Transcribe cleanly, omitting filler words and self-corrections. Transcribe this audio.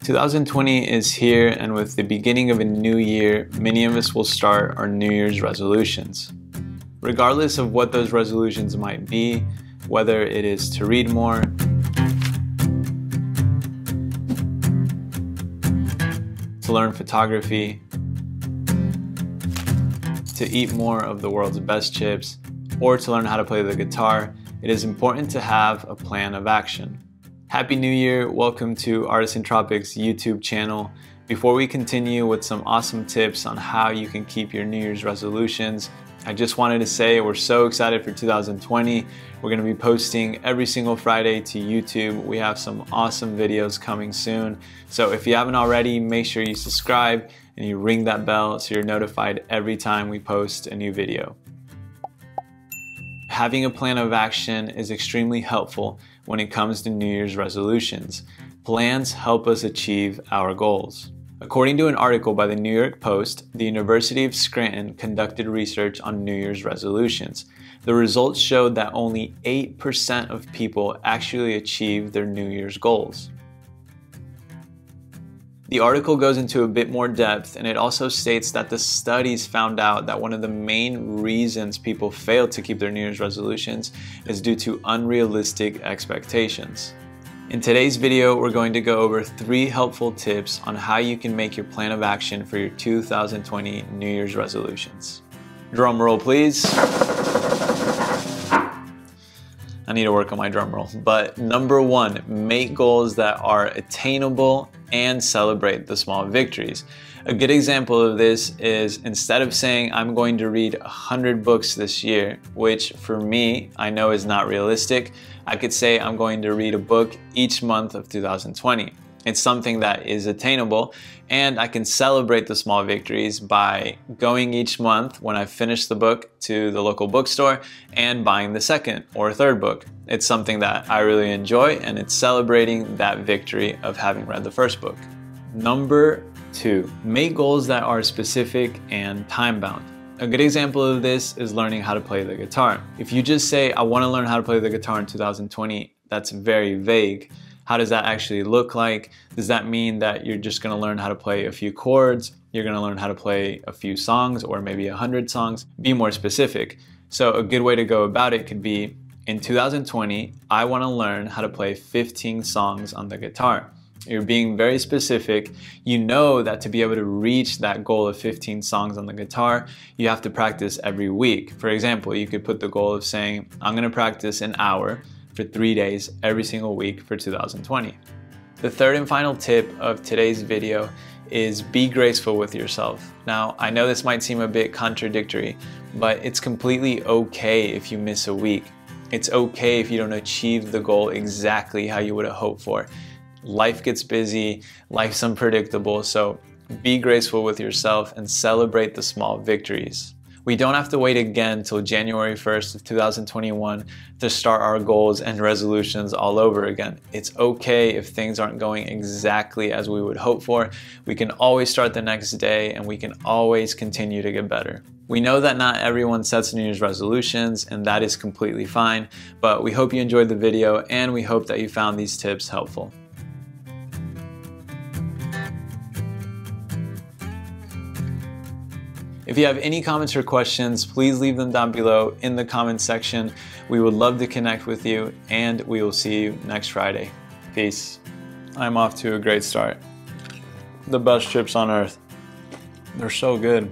2020 is here, and with the beginning of a new year, many of us will start our New Year's resolutions. Regardless of what those resolutions might be, whether it is to read more, to learn photography, to eat more of the world's best chips, or to learn how to play the guitar, it is important to have a plan of action. Happy New Year! Welcome to Artisan Tropic's YouTube channel. Before we continue with some awesome tips on how you can keep your New Year's resolutions, I just wanted to say we're so excited for 2020. We're going to be posting every single Friday to YouTube. We have some awesome videos coming soon. So if you haven't already, make sure you subscribe and you ring that bell so you're notified every time we post a new video. Having a plan of action is extremely helpful when it comes to New Year's resolutions. Plans help us achieve our goals. According to an article by the New York Post, the University of Scranton conducted research on New Year's resolutions. The results showed that only 8% of people actually achieved their New Year's goals. The article goes into a bit more depth, and it also states that the studies found out that one of the main reasons people fail to keep their New Year's resolutions is due to unrealistic expectations. In today's video, we're going to go over 3 helpful tips on how you can make your plan of action for your 2020 New Year's resolutions. Drum roll, please. I need to work on my drum roll. But number 1, make goals that are attainable and celebrate the small victories. A good example of this is, instead of saying I'm going to read 100 books this year, which for me, I know is not realistic, I could say I'm going to read a book each month of 2020. It's something that is attainable, and I can celebrate the small victories by going each month when I finish the book to the local bookstore and buying the second or third book. It's something that I really enjoy, and it's celebrating that victory of having read the first book. Number 2, make goals that are specific and time-bound. A good example of this is learning how to play the guitar. If you just say, I want to learn how to play the guitar in 2020, that's very vague. How does that actually look like? Does that mean that you're just going to learn how to play a few chords? You're going to learn how to play a few songs, or maybe 100 songs? Be more specific. So a good way to go about it could be, in 2020, I want to learn how to play 15 songs on the guitar. You're being very specific. You know that to be able to reach that goal of 15 songs on the guitar, you have to practice every week. For example, you could put the goal of saying, I'm going to practice an hour for 3 days every single week for 2020. The third and final tip of today's video is be graceful with yourself. Now, I know this might seem a bit contradictory, but it's completely okay if you miss a week. It's okay if you don't achieve the goal exactly how you would have hoped for. Life gets busy, life's unpredictable, so be graceful with yourself and celebrate the small victories. We don't have to wait again till January 1st of 2021 to start our goals and resolutions all over again. It's okay if things aren't going exactly as we would hope for. We can always start the next day, and we can always continue to get better. We know that not everyone sets New Year's resolutions, and that is completely fine, but we hope you enjoyed the video, and we hope that you found these tips helpful. If you have any comments or questions, please leave them down below in the comments section. We would love to connect with you, and we will see you next Friday. Peace. I'm off to a great start. The best chips on earth. They're so good.